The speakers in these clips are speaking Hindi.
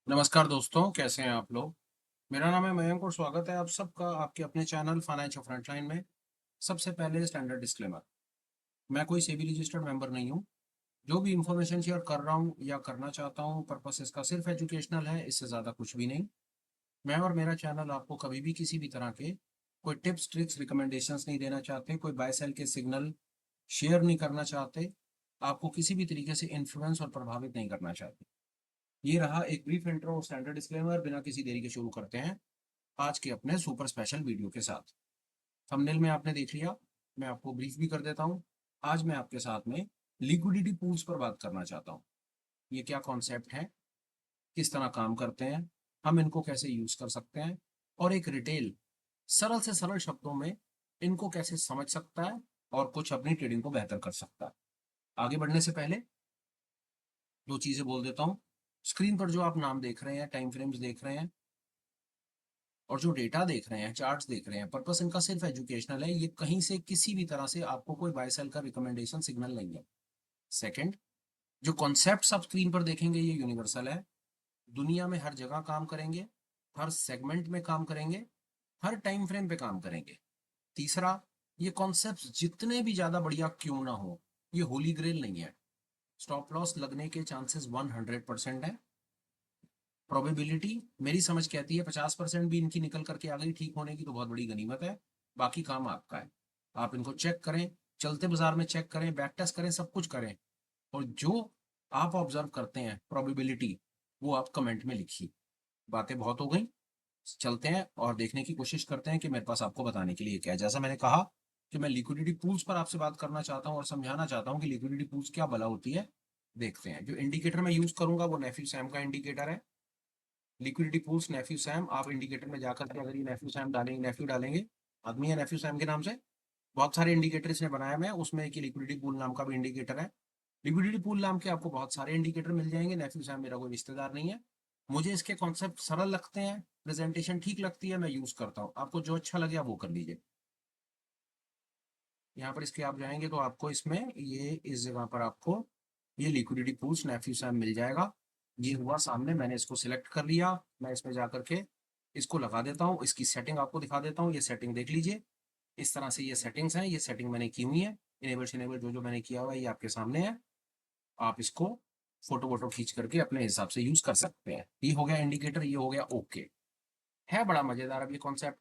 नमस्कार दोस्तों, कैसे हैं आप लोग? मेरा नाम है मयंक और स्वागत है आप सबका आपके अपने चैनल फाइनेंशियल फ्रंटलाइन में। सबसे पहले स्टैंडर्ड डिस्क्लेमर, मैं कोई सेबी रजिस्टर्ड मेंबर नहीं हूँ। जो भी इंफॉर्मेशन शेयर कर रहा हूँ या करना चाहता हूँ, पर्पस इसका सिर्फ एजुकेशनल है, इससे ज़्यादा कुछ भी नहीं। मैं और मेरा चैनल आपको कभी भी किसी भी तरह के कोई टिप्स, ट्रिक्स, रिकमेंडेशंस नहीं देना चाहते, कोई बाय सेल के सिग्नल शेयर नहीं करना चाहते, आपको किसी भी तरीके से इन्फ्लुएंस और प्रभावित नहीं करना चाहते। ये रहा एक ब्रीफ इंट्रो और स्टैंडर्ड डिस्क्लेमर। बिना किसी देरी के शुरू करते हैं आज के अपने सुपर स्पेशल वीडियो के साथ। थंबनेल में आपने देख लिया, मैं आपको ब्रीफ भी कर देता हूँ। आज मैं आपके साथ में लिक्विडिटी पूल्स पर बात करना चाहता हूँ। ये क्या कॉन्सेप्ट है, किस तरह काम करते हैं, हम इनको कैसे यूज कर सकते हैं, और एक रिटेल सरल से सरल शब्दों में इनको कैसे समझ सकता है और कुछ अपनी ट्रेडिंग को बेहतर कर सकता है। आगे बढ़ने से पहले दो चीजें बोल देता हूँ। स्क्रीन पर जो आप नाम देख रहे हैं, टाइम फ्रेम्स देख रहे हैं और जो डेटा देख रहे हैं, चार्ट्स देख रहे हैं, पर्पस इनका सिर्फ एजुकेशनल है। ये कहीं से किसी भी तरह से आपको कोई बाय सेल का रिकमेंडेशन सिग्नल नहीं है। सेकंड, जो कॉन्सेप्ट्स आप स्क्रीन पर देखेंगे ये यूनिवर्सल है। दुनिया में हर जगह काम करेंगे, हर सेगमेंट में काम करेंगे, हर टाइम फ्रेम पे काम करेंगे। तीसरा, ये कॉन्सेप्ट्स जितने भी ज्यादा बढ़िया क्यों ना हो, ये होली ग्रेल नहीं है। स्टॉप लॉस लगने के चांसेस 100% है। प्रोबेबिलिटी मेरी समझ कहती है 50% भी इनकी निकल करके आ गई ठीक होने की तो बहुत बड़ी गनीमत है। बाकी काम आपका है। आप इनको चेक करें, चलते बाजार में चेक करें, बैक टेस्ट करें, सब कुछ करें, और जो आप ऑब्जर्व करते हैं प्रोबेबिलिटी, वो आप कमेंट में लिखिए। बातें बहुत हो गई, चलते हैं और देखने की कोशिश करते हैं कि मेरे पास आपको बताने के लिए क्या है। जैसा मैंने कहा कि मैं लिक्विडिटी पूल्स पर आपसे बात करना चाहता हूँ और समझाना चाहता हूँ कि लिक्विडिटी पूल्स क्या भला होती है। देखते हैं। जो इंडिकेटर मैं यूज करूंगा वो नेफ्यू सैम का इंडिकेटर है। लिक्विडिटी पूल्स नेफ्यू सैम, आप इंडिकेटर में जाकर के अगर ये नेफ्यू सैम डालेंगे, नेफ्यू डालेंगे, आदमी है नेफ्यू सैम के नाम से, बहुत सारे इंडिकेटर इसने बनाया हुआ है, उसमें एक लिक्विडिटी पूल नाम का भी इंडिकेटर है। लिक्विडिटी पूल नाम के आपको बहुत सारे इंडिकेटर मिल जाएंगे। नेफ्यू सैम मेरा कोई रिश्तेदार नहीं है। मुझे इसके कॉन्सेप्ट सरल लगते हैं, प्रेजेंटेशन ठीक लगती है, मैं यूज करता हूँ। आपको जो अच्छा लगे आप वो कर लीजिए। यहाँ पर इसके आप जाएंगे तो आपको इसमें ये इस जगह पर आपको ये लिक्विडिटी पूल्स नेफ्यू सैम मिल जाएगा। ये हुआ सामने, मैंने इसको सिलेक्ट कर लिया। मैं इसमें जाकर के इसको लगा देता हूँ। इसकी सेटिंग आपको दिखा देता हूँ। ये सेटिंग देख लीजिए। इस तरह से ये सेटिंग्स हैं। ये सेटिंग मैंने की हुई है। इनेबल इनेबल जो जो मैंने किया हुआ है ये आपके सामने है। आप इसको फोटो वोटो खींच करके अपने हिसाब से यूज कर सकते हैं। ये हो गया इंडिकेटर, ये हो गया ओके। है बड़ा मजेदार अब ये कॉन्सेप्ट।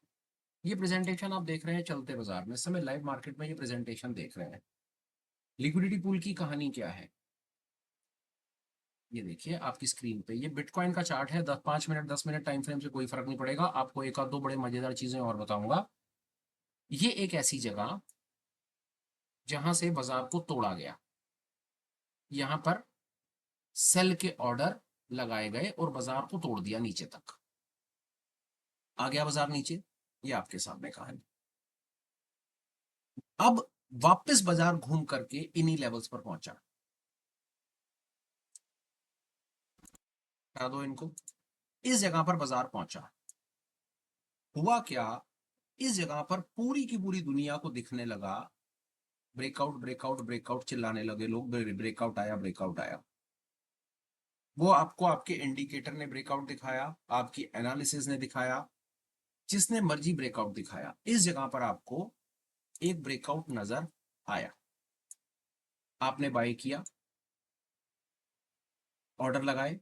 ये प्रेजेंटेशन आप देख रहे हैं चलते बाजार में, इस समय लाइव मार्केट में ये प्रेजेंटेशन देख रहे हैं। लिक्विडिटी पूल की कहानी क्या है, ये देखिए आपकी स्क्रीन पे। ये बिटकॉइन का चार्ट है। 5 मिनट 10 मिनट टाइम फ्रेम से कोई फर्क नहीं पड़ेगा। आपको एक आध दो बड़े मजेदार चीजें और बताऊंगा। ये एक ऐसी जगह जहां से बाजार को तोड़ा गया। यहां पर सेल के ऑर्डर लगाए गए और बाजार को तोड़ दिया नीचे तक। आ गया बाजार नीचे, ये आपके सामने कहानी। अब वापस बाजार घूम करके इन्हीं लेवल्स पर पहुंचा। हटा दो इनको। इस जगह पर बाजार पहुंचा। हुआ क्या, इस जगह पर पूरी की पूरी दुनिया को दिखने लगा ब्रेकआउट ब्रेकआउट ब्रेकआउट, चिल्लाने लगे लोग, ब्रेकआउट आया ब्रेकआउट आया। वो आपको आपके इंडिकेटर ने ब्रेकआउट दिखाया, आपकी एनालिसिस ने दिखाया, जिसने मर्जी ब्रेकआउट दिखाया। इस जगह पर आपको एक ब्रेकआउट नजर आया। आपने बाय किया, ऑर्डर लगाए,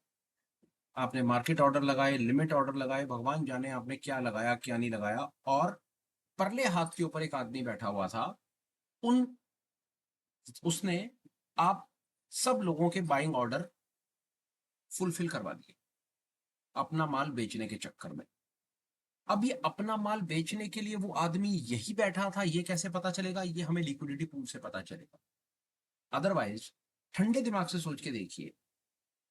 आपने मार्केट ऑर्डर लगाए, लिमिट ऑर्डर लगाए, भगवान जाने आपने क्या लगाया क्या नहीं लगाया। और परले हाथ के ऊपर एक आदमी बैठा हुआ था। उन उसने आप सब लोगों के बाइंग ऑर्डर फुलफिल करवा दिए अपना माल बेचने के चक्कर में। अब ये अपना माल बेचने के लिए वो आदमी यही बैठा था, ये कैसे पता चलेगा? ये हमें लिक्विडिटी पूल से पता चलेगा। अदरवाइज ठंडे दिमाग से सोच के देखिए,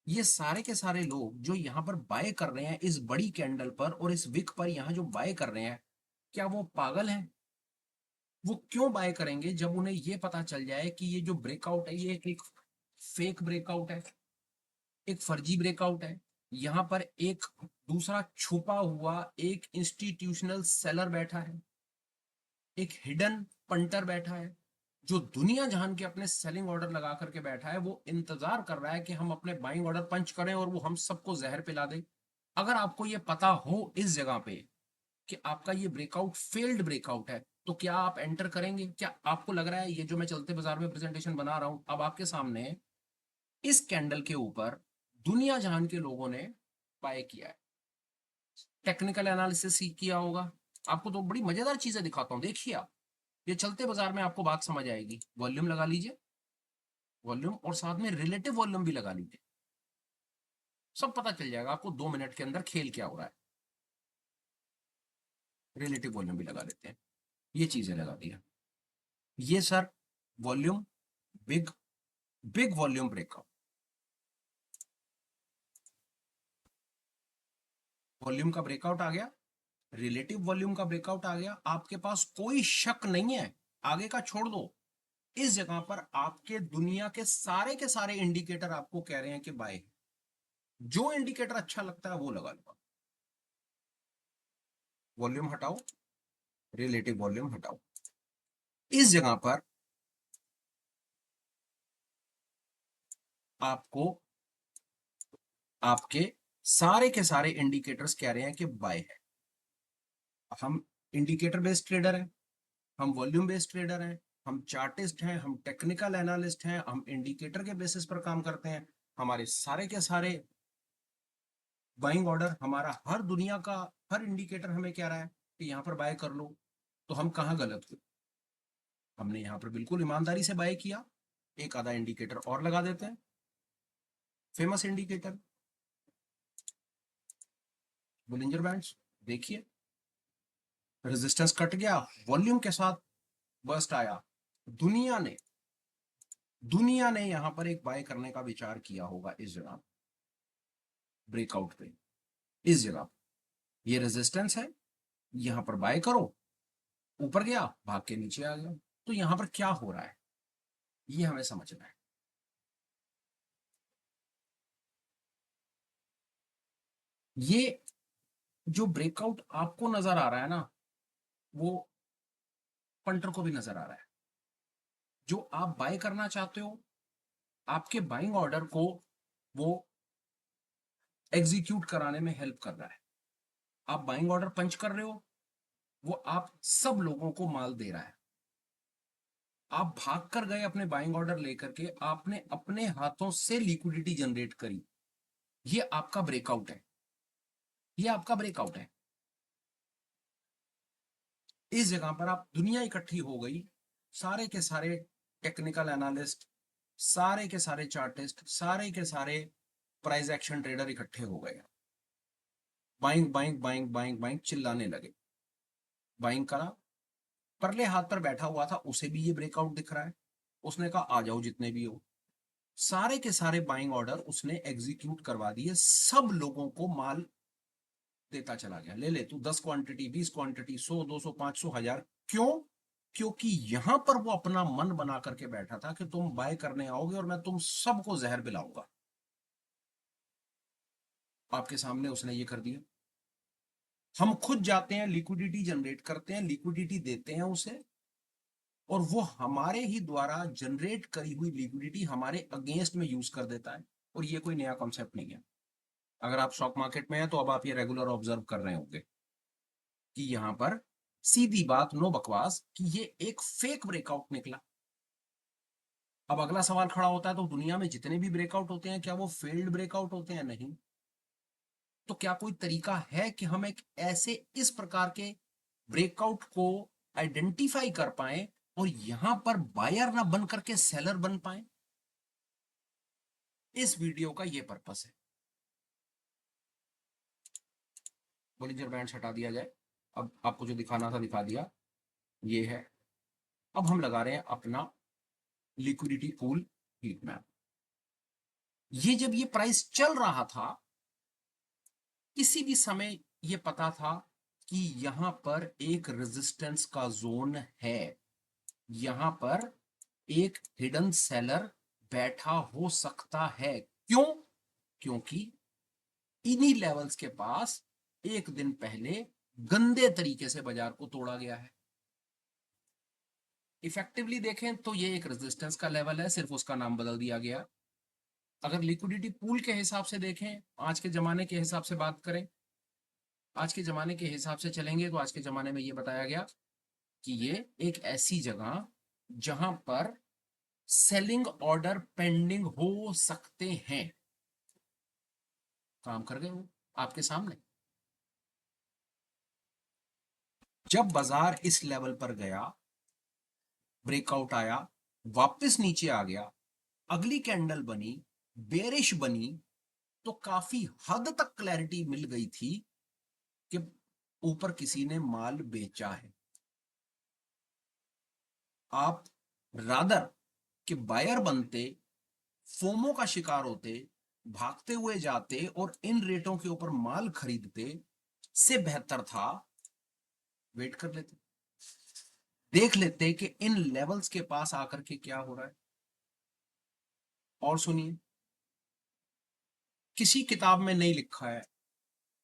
ये सारे के सारे लोग जो यहां पर बाय कर रहे हैं इस बड़ी कैंडल पर और इस विक पर, यहां जो बाय कर रहे हैं, क्या वो पागल हैं? वो क्यों बाय करेंगे जब उन्हें ये पता चल जाए कि ये जो ब्रेकआउट है ये एक फेक ब्रेकआउट है, एक फर्जी ब्रेकआउट है। यहां पर एक दूसरा छुपा हुआ एक इंस्टीट्यूशनल सेलर बैठा है, एक हिडन पंटर बैठा है, जो दुनिया जहान के अपने सेलिंग ऑर्डर लगा करके बैठा है। वो इंतजार कर रहा है कि हम अपने बाइंग ऑर्डर पंच करें और वो हम सबको जहर पिला दे। अगर आपको ये पता हो इस जगह पे कि आपका ये ब्रेकआउट फेल्ड ब्रेकआउट है, तो क्या आप एंटर करेंगे? क्या आपको लग रहा है ये जो मैं चलते बाजार में प्रेजेंटेशन बना रहा हूं, अब आपके सामने इस कैंडल के ऊपर दुनिया जहान के लोगों ने बाय किया है, टेक्निकल एनालिसिस किया होगा। आपको तो बड़ी मजेदार चीजें दिखाता हूं, देखिए आप, ये चलते बाजार में आपको बात समझ आएगी। वॉल्यूम लगा लीजिए, वॉल्यूम, और साथ में रिलेटिव वॉल्यूम भी लगा लीजिए, सब पता चल जाएगा आपको 2 मिनट के अंदर खेल क्या हो रहा है। रिलेटिव वॉल्यूम भी लगा लेते हैं, ये चीजें लगा दिया। ये sir volume, big big volume breakout, volume का ब्रेकआउट आ गया, रिलेटिव वॉल्यूम का ब्रेकआउट आ गया। आपके पास कोई शक नहीं है, आगे का छोड़ दो, इस जगह पर आपके दुनिया के सारे इंडिकेटर आपको कह रहे हैं कि बाय। जो इंडिकेटर अच्छा लगता है वो लगा लो। वॉल्यूम हटाओ, रिलेटिव वॉल्यूम हटाओ, इस जगह पर आपको आपके सारे के सारे इंडिकेटर्स कह रहे हैं कि बाय है। हम इंडिकेटर बेस्ड ट्रेडर हैं, हम वॉल्यूम बेस्ड ट्रेडर हैं, हम चार्टिस्ट हैं, हम टेक्निकल एनालिस्ट हैं, हम इंडिकेटर के बेसिस पर काम करते हैं। हमारे सारे के सारे बाइंग ऑर्डर, हमारा हर दुनिया का हर इंडिकेटर हमें कह रहा है कि यहां पर बाय कर लो। तो हम कहां गलत हुए? हमने यहां पर बिल्कुल ईमानदारी से बाय किया। एक आधा इंडिकेटर और लगा देते हैं, फेमस इंडिकेटर बोलिंजर बैंड्स। देखिए, रेजिस्टेंस कट गया, वॉल्यूम के साथ बर्स्ट आया। दुनिया ने दुनिया ने यहां पर एक बाय करने का विचार किया होगा इस जगह ब्रेकआउट पे, इस जगह ये रेजिस्टेंस है, यहां पर बाय करो। ऊपर गया, भाग के नीचे आ गया। तो यहां पर क्या हो रहा है ये हमें समझना है। ये जो ब्रेकआउट आपको नजर आ रहा है ना, वो पंटर को भी नजर आ रहा है। जो आप बाय करना चाहते हो, आपके बाइंग ऑर्डर को वो एग्जीक्यूट कराने में हेल्प कर रहा है। आप बाइंग ऑर्डर पंच कर रहे हो, वो आप सब लोगों को माल दे रहा है। आप भाग कर गए अपने बाइंग ऑर्डर लेकर के, आपने अपने हाथों से लिक्विडिटी जनरेट करी। ये आपका ब्रेकआउट है, ये आपका ब्रेकआउट है। इस जगह पर आप दुनिया इकट्ठी हो गई, सारे के सारे टेक्निकल एनालिस्ट, सारे के सारे चार्टिस्ट, सारे के सारे प्राइस एक्शन ट्रेडर इकट्ठे हो गए। Buying buying buying buying buying चिल्लाने लगे। बाइंग करा, परले हाथ पर बैठा हुआ था, उसे भी ये ब्रेकआउट दिख रहा है। उसने कहा आ जाओ जितने भी हो। सारे के सारे बाइंग ऑर्डर उसने एग्जीक्यूट करवा दिए, सब लोगों को माल देता चला गया। ले ले तू 10 क्वांटिटी, 20 क्वांटिटी, 100, 200, 500, 1000। क्यों? क्योंकि यहां पर वो अपना मन बना करके बैठा था कि तुम बाय करने आओगे और मैं तुम सबको जहर पिलाऊंगा। आपके सामने उसने ये कर दिया। हम खुद जाते हैं, लिक्विडिटी जनरेट करते हैं, लिक्विडिटी देते हैं उसे, और वो हमारे ही द्वारा जनरेट करी हुई लिक्विडिटी हमारे अगेंस्ट में यूज कर देता है। और ये कोई नया कॉन्सेप्ट नहीं है। अगर आप स्टॉक मार्केट में हैं तो अब आप ये रेगुलर ऑब्जर्व कर रहे होंगे कि यहां पर सीधी बात, नो बकवास, कि ये एक फेक ब्रेकआउट निकला। अब अगला सवाल खड़ा होता है, तो दुनिया में जितने भी ब्रेकआउट होते हैं क्या वो फेल्ड ब्रेकआउट होते हैं? नहीं। तो क्या कोई तरीका है कि हम एक ऐसे इस प्रकार के ब्रेकआउट को आइडेंटिफाई कर पाए और यहां पर बायर ना बन करके सेलर बन पाए? इस वीडियो का यह पर्पस है। बॉलिंजर बैंड हटा दिया जाए। अब आपको जो दिखाना था दिखा दिया, ये है। अब हम लगा रहे हैं अपना लिक्विडिटी पूल हीट मैप। ये जब ये प्राइस चल रहा था, किसी भी समय ये पता था कि यहां पर एक रेजिस्टेंस का जोन है, यहां पर एक हिडन सेलर बैठा हो सकता है। क्यों? क्योंकि इन्हीं लेवल्स के पास एक दिन पहले गंदे तरीके से बाजार को तोड़ा गया है। इफेक्टिवली देखें तो ये एक रेजिस्टेंस का लेवल है, सिर्फ उसका नाम बदल दिया गया। अगर लिक्विडिटी पूल के हिसाब से देखें, आज के जमाने के हिसाब से बात करें, आज के जमाने के हिसाब से चलेंगे तो आज के जमाने में ये बताया गया कि ये एक ऐसी जगह जहां पर सेलिंग ऑर्डर पेंडिंग हो सकते हैं। काम कर गए वो आपके सामने। जब बाजार इस लेवल पर गया, ब्रेकआउट आया, वापस नीचे आ गया, अगली कैंडल बनी, बेरिश बनी, तो काफी हद तक क्लैरिटी मिल गई थी कि ऊपर किसी ने माल बेचा है। आप रादर कि बायर बनते, फोमो का शिकार होते, भागते हुए जाते और इन रेटों के ऊपर माल खरीदते, से बेहतर था वेट कर लेते, देख लेते कि इन लेवल्स के पास आकर के क्या हो रहा है। और सुनिए, किसी किताब में नहीं लिखा है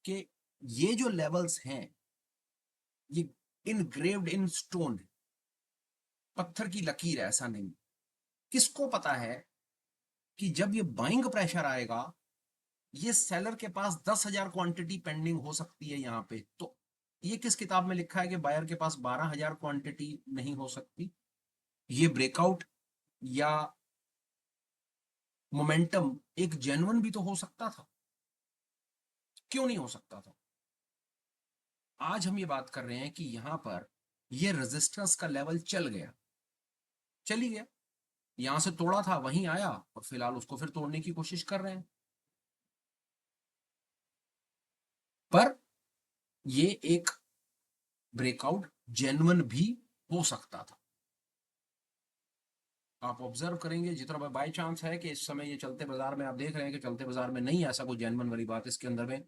कि ये जो लेवल्स हैं ये इनग्रेव्ड इन स्टोन, पत्थर की लकीर है, ऐसा नहीं। किसको पता है कि जब ये बाइंग प्रेशर आएगा, ये सेलर के पास 10,000 क्वांटिटी पेंडिंग हो सकती है यहां पे, तो ये किस किताब में लिखा है कि बायर के पास 12,000 क्वांटिटी नहीं हो सकती? ये ब्रेकआउट या मोमेंटम एक जेन्युइन भी तो हो सकता था, क्यों नहीं हो सकता था? आज हम ये बात कर रहे हैं कि यहां पर ये रेजिस्टेंस का लेवल चल गया, चली गया, यहां से तोड़ा था, वहीं आया और फिलहाल उसको फिर तोड़ने की कोशिश कर रहे हैं। पर ये एक ब्रेकआउट जेन्युइन भी हो सकता था। आप ऑब्जर्व करेंगे जितना बाय चांस है कि इस समय ये चलते बाजार में आप देख रहे हैं कि चलते बाजार में नहीं, ऐसा कोई जेन्युइन वाली बात इसके अंदर में।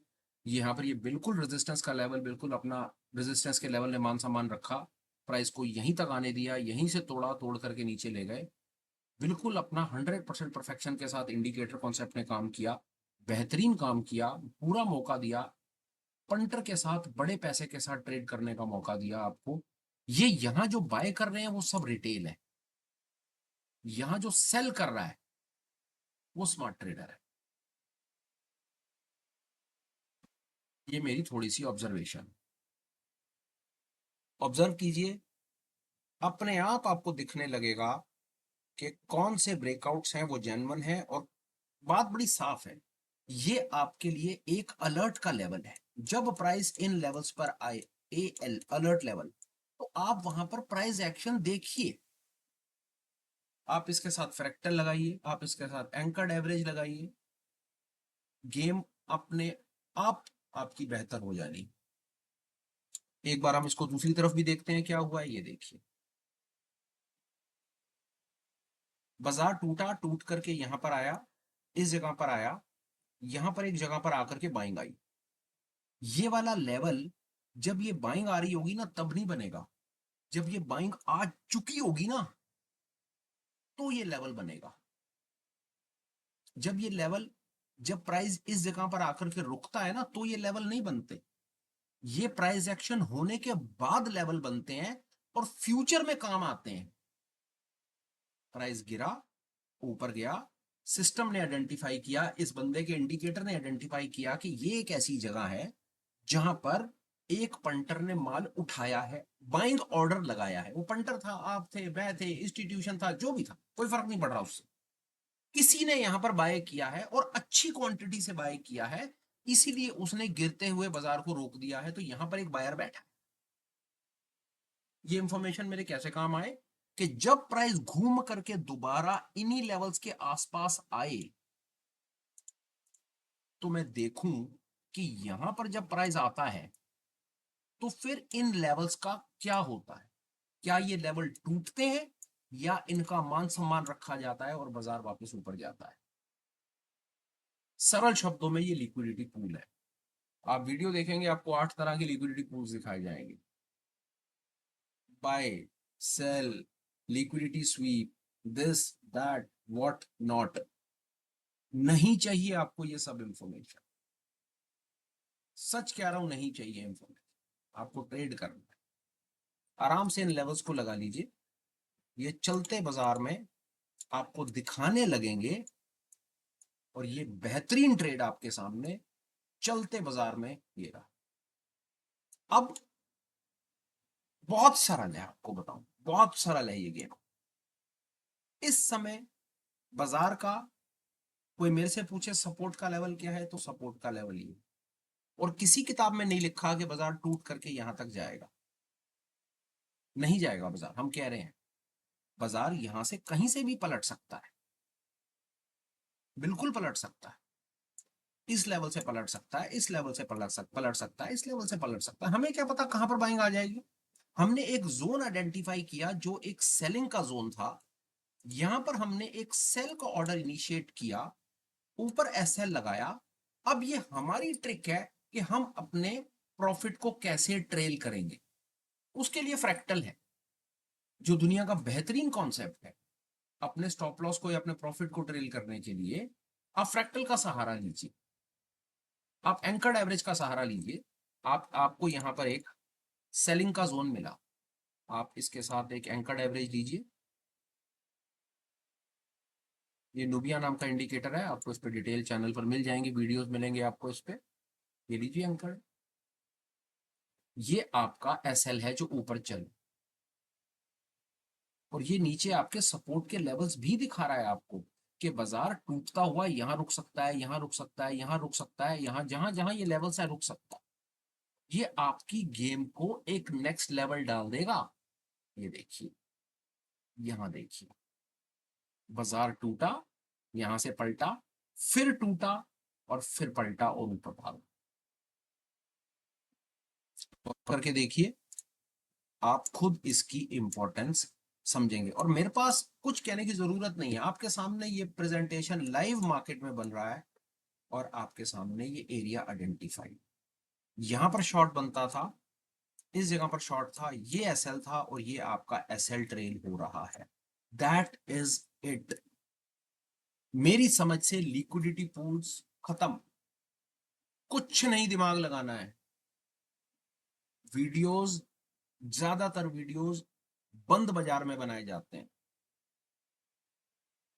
यहाँ पर ये बिल्कुल रेजिस्टेंस का लेवल, बिल्कुल अपना रेजिस्टेंस के लेवल ने मान सम्मान रखा, प्राइस को यहीं तक आने दिया, यहीं से तोड़ा, तोड़ करके नीचे ले गए। बिल्कुल अपना 100% परफेक्शन के साथ इंडिकेटर कॉन्सेप्ट ने काम किया, बेहतरीन काम किया, पूरा मौका दिया, पंटर के साथ बड़े पैसे के साथ ट्रेड करने का मौका दिया आपको। ये यहाँ जो बाय कर रहे हैं वो सब रिटेल है, यहाँ जो सेल कर रहा है वो स्मार्ट ट्रेडर है। ये मेरी थोड़ी सी ऑब्जर्वेशन, ऑब्जर्व कीजिए, अपने आप आपको दिखने लगेगा कि कौन से ब्रेकआउट्स हैं वो जेन्युइन है। और बात बड़ी साफ है, ये आपके लिए एक अलर्ट का लेवल है। जब प्राइस इन लेवल्स पर आए, ए एल अलर्ट लेवल, तो आप वहां पर प्राइस एक्शन देखिए। आप इसके साथ फ्रैक्टल लगाइए, आप इसके साथ एंकर्ड एवरेज लगाइए, गेम अपने आप आपकी बेहतर हो जानी। एक बार हम इसको दूसरी तरफ भी देखते हैं क्या हुआ है, ये देखिए। बाजार टूटा, टूट करके यहां पर आया, इस जगह पर आया, यहां पर एक जगह पर आकर के बाइंग आई। ये वाला लेवल जब ये बाइंग आ रही होगी ना तब नहीं बनेगा, जब ये बाइंग आ चुकी होगी ना तो ये लेवल बनेगा। जब ये लेवल, जब प्राइस इस जगह पर आकर के रुकता है ना तो ये लेवल नहीं बनते, ये प्राइस एक्शन होने के बाद लेवल बनते हैं और फ्यूचर में काम आते हैं। प्राइस गिरा, ऊपर गया, सिस्टम ने आइडेंटिफाई किया, इस बंदे के इंडिकेटर ने आइडेंटिफाई किया कि ये एक ऐसी जगह है जहां पर एक पंटर ने माल उठाया है, बाइंग ऑर्डर लगाया है। वो पंटर था, आप थे, मैं थे, इंस्टीट्यूशन था, जो भी था, कोई फर्क नहीं पड़ रहा उससे, किसी ने यहां पर बाय किया है और अच्छी क्वांटिटी से बाय किया है, इसीलिए उसने गिरते हुए बाजार को रोक दिया है। तो यहां पर एक बायर बैठा है। ये इंफॉर्मेशन मेरे कैसे काम आए कि जब प्राइस घूम करके दोबारा इन्हीं लेवल्स के आसपास आए तो मैं देखूं कि यहां पर जब प्राइस आता है तो फिर इन लेवल्स का क्या होता है, क्या ये लेवल टूटते हैं या इनका मान सम्मान रखा जाता है और बाजार वापस ऊपर जाता है। सरल शब्दों में ये लिक्विडिटी पूल है। आप वीडियो देखेंगे आपको 8 तरह की लिक्विडिटी पूल्स दिखाई जाएंगे, buy, sell, liquidity sweep, this that what not. नहीं चाहिए आपको ये सब इंफॉर्मेशन, सच कह रहा हूं, नहीं चाहिए इंफॉर्मेशन। आपको ट्रेड करना है, आराम से इन लेवल्स को लगा लीजिए। ये चलते बाजार में आपको दिखाने लगेंगे और ये बेहतरीन ट्रेड आपके सामने चलते बाजार में ये रहा। अब बहुत सरल है, आपको बताऊं बहुत सरल है ये गेम। इस समय बाजार का कोई मेरे से पूछे सपोर्ट का लेवल क्या है, तो सपोर्ट का लेवल ये, और किसी किताब में नहीं लिखा कि बाजार टूट करके यहां तक जाएगा, नहीं जाएगा बाजार। हम कह रहे हैं बाजार यहां से कहीं से भी पलट सकता है, बिल्कुल पलट सकता है। इस लेवल से पलट सकता है, इस लेवल से पलट सकता है, इस लेवल से पलट सकता है। हमें क्या पता कहां पर बाइंग आ जाएगी। हमने एक जोन आइडेंटिफाई किया जो एक सेलिंग का जोन था। यहां पर हमने एक सेल का ऑर्डर इनिशिएट किया, ऊपर एसएल लगाया। अब ये हमारी ट्रिक है कि हम अपने प्रॉफिट को कैसे ट्रेल करेंगे। उसके लिए फ्रैक्टल है, जो दुनिया का बेहतरीन कॉन्सेप्ट है। अपने स्टॉप लॉस को या अपने प्रॉफिट को ट्रेल करने के लिए आप फ्रैक्टल का सहारा लीजिए, आप एंकर्ड एवरेज का सहारा लीजिए। आपको यहां पर एक सेलिंग का जोन मिला, आप इसके साथ एक एंकर्ड एवरेज लीजिए। ये नुबिया नाम का इंडिकेटर है, आपको इस पर डिटेल चैनल पर मिल जाएंगे, वीडियोस मिलेंगे आपको इस पे। ये लीजिए एंकर्ड, ये आपका एसएल है जो ऊपर चल, और ये नीचे आपके सपोर्ट के लेवल्स भी दिखा रहा है आपको कि बाजार टूटता हुआ यहां रुक सकता है, यहां रुक सकता है, यहां रुक सकता है, यहां जहां जहां ये लेवल्स है रुक सकता है। ये आपकी गेम को एक नेक्स्ट लेवल डाल देगा। ये देखिए, यहां देखिए, बाजार टूटा, यहां से पलटा, फिर टूटा, और फिर पलटा और ऊपर भागा। करके देखिए, आप खुद इसकी इंपॉर्टेंस समझेंगे। और मेरे पास कुछ कहने की जरूरत नहीं है, आपके सामने ये प्रेजेंटेशन लाइव मार्केट में बन रहा है, और आपके सामने ये एरिया आइडेंटिफाई, यहां पर शॉर्ट बनता था, इस जगह पर शॉर्ट था, ये एसएल था, और ये आपका एसएल ट्रेल हो रहा है। That is it. मेरी समझ से लिक्विडिटी पूल्स खत्म, कुछ नहीं दिमाग लगाना है। वीडियोस, ज्यादातर वीडियोस बंद बाजार में बनाए जाते हैं,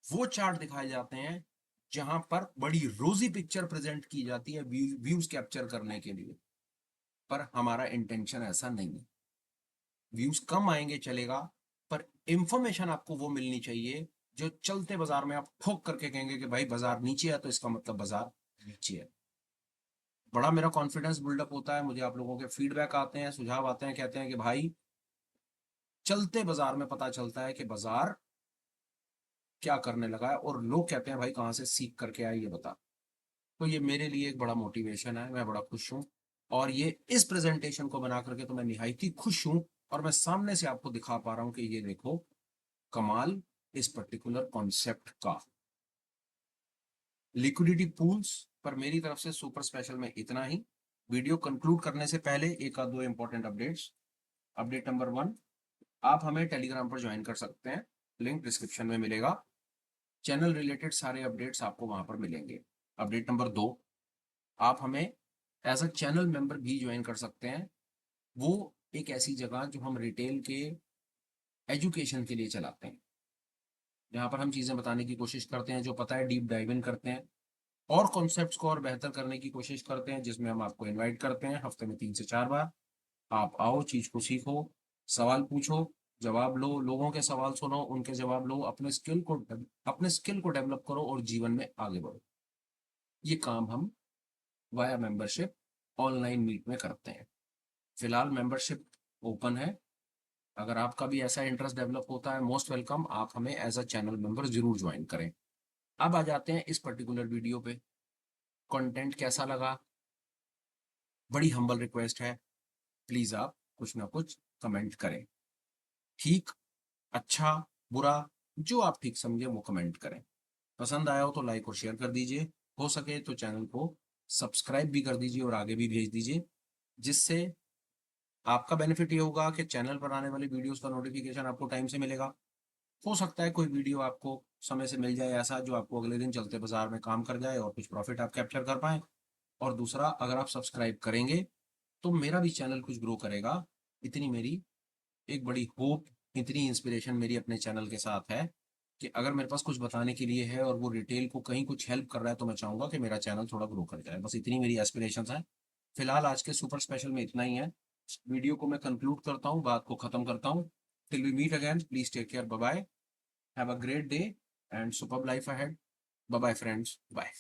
वो चार्ट दिखाए जाते हैं जहां पर बड़ी रोजी पिक्चर प्रेजेंट की जाती है व्यूज कैप्चर करने के लिए। पर हमारा इंटेंशन ऐसा नहीं है। व्यूज कम आएंगे चलेगा, पर इंफॉर्मेशन आपको वो मिलनी चाहिए जो चलते बाजार में आप ठोक करके कहेंगे कि भाई बाजार नीचे है तो इसका मतलब बाजार नीचे है। बड़ा मेरा कॉन्फिडेंस बिल्डअप होता है, मुझे आप लोगों के फीडबैक आते हैं, सुझाव आते हैं, कहते हैं कि भाई चलते बाजार में पता चलता है कि बाजार क्या करने लगा है, और लोग कहते हैं भाई कहां से सीख करके आए ये बता। तो ये मेरे लिए एक बड़ा मोटिवेशन है, मैं बड़ा खुश हूं। और ये इस प्रेजेंटेशन को बना करके तो मैं निहायत ही खुश हूं, और मैं सामने से आपको दिखा पा रहा हूं कि ये देखो कमाल इस पर्टिकुलर कॉन्सेप्ट का। लिक्विडिटी पूल्स पर मेरी तरफ से सुपर स्पेशल में इतना ही। वीडियो कंक्लूड करने से पहले एक आध दो इंपॉर्टेंट अपडेट्स। अपडेट नंबर 1, आप हमें टेलीग्राम पर ज्वाइन कर सकते हैं, लिंक डिस्क्रिप्शन में मिलेगा। चैनल रिलेटेड सारे अपडेट्स आपको वहां पर मिलेंगे। अपडेट नंबर 2, आप हमें एज अ चैनल मेंबर भी ज्वाइन कर सकते हैं। वो एक ऐसी जगह जो हम रिटेल के एजुकेशन के लिए चलाते हैं, जहाँ पर हम चीज़ें बताने की कोशिश करते हैं, जो पता है डीप डाइव इन करते हैं, और कॉन्सेप्ट्स को और बेहतर करने की कोशिश करते हैं, जिसमें हम आपको इनवाइट करते हैं हफ्ते में 3 से 4 बार। आप आओ, चीज़ को सीखो, सवाल पूछो, जवाब लो, लोगों के सवाल सुनो, उनके जवाब लो, अपने स्किल को डेवलप करो और जीवन में आगे बढ़ो। ये काम हम वाया मेंबरशिप ऑनलाइन मीट में करते हैं। फिलहाल मेंबरशिप ओपन है, अगर आपका भी ऐसा इंटरेस्ट डेवलप होता है, मोस्ट वेलकम, आप हमें एज अ चैनल मेंबर जरूर ज्वाइन करें। अब आ जाते हैं इस पर्टिकुलर वीडियो पे। कंटेंट कैसा लगा, बड़ी हम्बल रिक्वेस्ट है, प्लीज आप कुछ ना कुछ कमेंट करें। ठीक, अच्छा, बुरा, जो आप ठीक समझे वो कमेंट करें। पसंद आया हो तो लाइक और शेयर कर दीजिए, हो सके तो चैनल को सब्सक्राइब भी कर दीजिए और आगे भी भेज दीजिए, जिससे आपका बेनिफिट ये होगा कि चैनल पर आने वाली वीडियोस का नोटिफिकेशन आपको टाइम से मिलेगा। हो सकता है कोई वीडियो आपको समय से मिल जाए ऐसा जो आपको अगले दिन चलते बाजार में काम कर जाए और कुछ प्रॉफिट आप कैप्चर कर पाए। और दूसरा, अगर आप सब्सक्राइब करेंगे तो मेरा भी चैनल कुछ ग्रो करेगा। इतनी मेरी एक बड़ी होप, इतनी इंस्पिरेशन मेरी अपने चैनल के साथ है कि अगर मेरे पास कुछ बताने के लिए है और वो रिटेल को कहीं कुछ हेल्प कर रहा है, तो मैं चाहूँगा कि मेरा चैनल थोड़ा ग्रो कर जाए। बस इतनी मेरी एस्पिरेशंस हैं। फिलहाल आज के सुपर स्पेशल में इतना ही है। वीडियो को मैं कंक्लूड करता हूँ, बात को ख़त्म करता हूँ। Till we meet again, please take care, bye bye, have a great day and superb life ahead. Bye bye friends, bye.